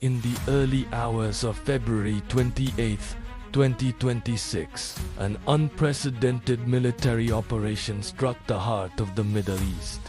In the early hours of February 28, 2026, an unprecedented military operation struck the heart of the Middle East.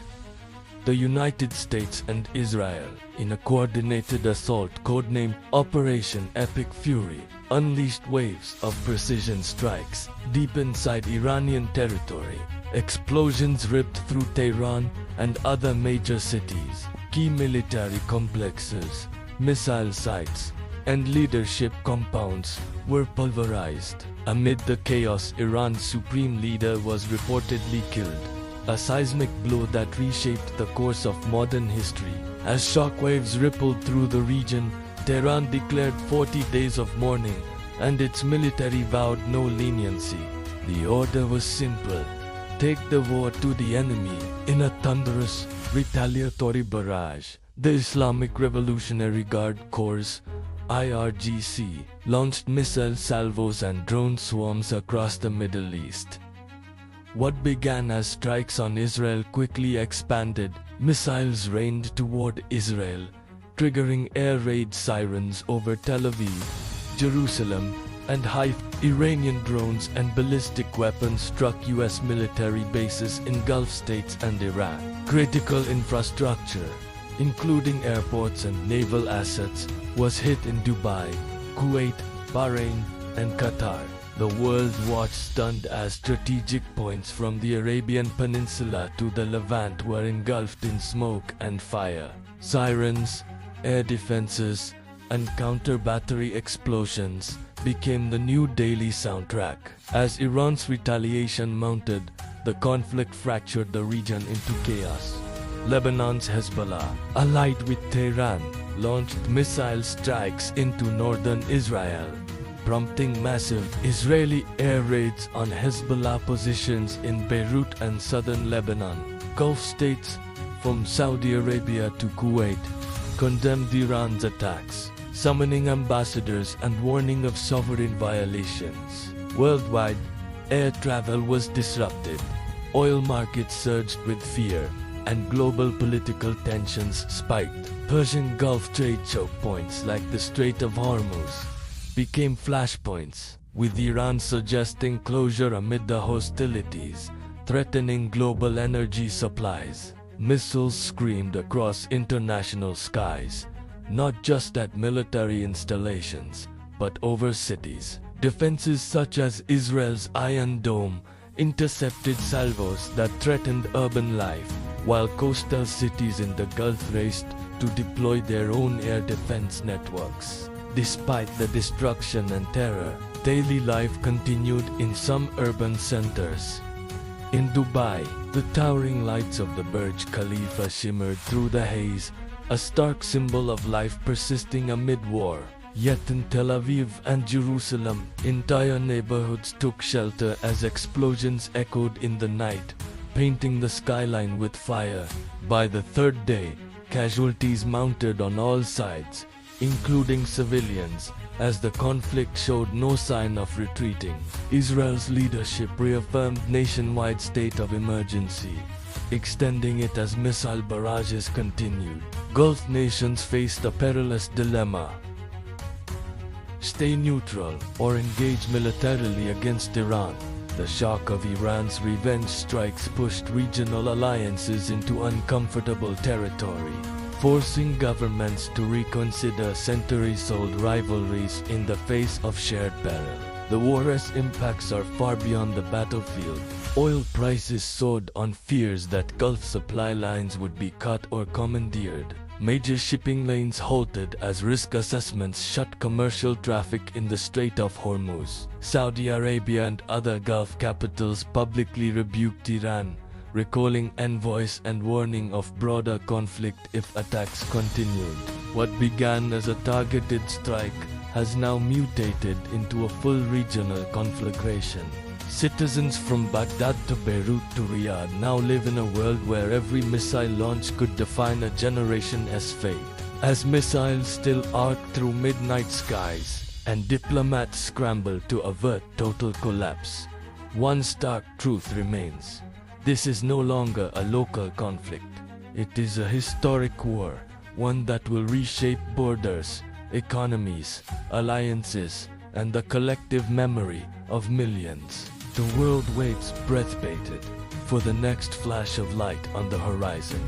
The United States and Israel, in a coordinated assault codenamed Operation Epic Fury, unleashed waves of precision strikes deep inside Iranian territory. Explosions ripped through Tehran and other major cities. Key military complexes, missile sites, and leadership compounds were pulverized. Amid the chaos, Iran's supreme leader was reportedly killed, a seismic blow that reshaped the course of modern history. As shockwaves rippled through the region, Tehran declared 40 days of mourning, and its military vowed no leniency. The order was simple: take the war to the enemy. In a thunderous, retaliatory barrage, the Islamic Revolutionary Guard Corps (IRGC) launched missile salvos and drone swarms across the Middle East. What began as strikes on Israel quickly expanded. Missiles rained toward Israel, triggering air raid sirens over Tel Aviv, Jerusalem, and Haifa. Iranian drones and ballistic weapons struck U.S. military bases in Gulf states and Iraq. Critical infrastructure, including airports and naval assets, was hit in Dubai, Kuwait, Bahrain, and Qatar. The world watched stunned as strategic points from the Arabian Peninsula to the Levant were engulfed in smoke and fire. Sirens, air defenses, and counter-battery explosions became the new daily soundtrack. As Iran's retaliation mounted, the conflict fractured the region into chaos. Lebanon's Hezbollah, allied with Tehran, launched missile strikes into northern Israel, prompting massive Israeli air raids on Hezbollah positions in Beirut and southern Lebanon. Gulf states, from Saudi Arabia to Kuwait, condemned Iran's attacks, summoning ambassadors and warning of sovereign violations. Worldwide, air travel was disrupted, oil markets surged with fear, and global political tensions spiked. Persian Gulf trade choke points like the Strait of Hormuz became flashpoints, with Iran suggesting closure amid the hostilities, threatening global energy supplies. Missiles screamed across international skies, not just at military installations, but over cities. Defenses such as Israel's Iron Dome intercepted salvos that threatened urban life, while coastal cities in the Gulf raced to deploy their own air defense networks. Despite the destruction and terror, daily life continued in some urban centers. In Dubai, the towering lights of the Burj Khalifa shimmered through the haze, a stark symbol of life persisting amid war. Yet in Tel Aviv and Jerusalem, entire neighborhoods took shelter as explosions echoed in the night, painting the skyline with fire. By the third day, casualties mounted on all sides, including civilians, as the conflict showed no sign of retreating. Israel's leadership reaffirmed nationwide state of emergency, extending it as missile barrages continued. Gulf nations faced a perilous dilemma: stay neutral or engage militarily against Iran. The shock of Iran's revenge strikes pushed regional alliances into uncomfortable territory, forcing governments to reconsider centuries-old rivalries in the face of shared peril. The war's impacts are far beyond the battlefield. Oil prices soared on fears that Gulf supply lines would be cut or commandeered. Major shipping lanes halted as risk assessments shut commercial traffic in the Strait of Hormuz. Saudi Arabia and other Gulf capitals publicly rebuked Iran, recalling envoys and warning of broader conflict if attacks continued. What began as a targeted strike has now mutated into a full regional conflagration. Citizens from Baghdad to Beirut to Riyadh now live in a world where every missile launch could define a generation's fate. As missiles still arc through midnight skies and diplomats scramble to avert total collapse, one stark truth remains: this is no longer a local conflict. It is a historic war, one that will reshape borders, economies, alliances, and the collective memory of millions. The world waits breath-baited for the next flash of light on the horizon.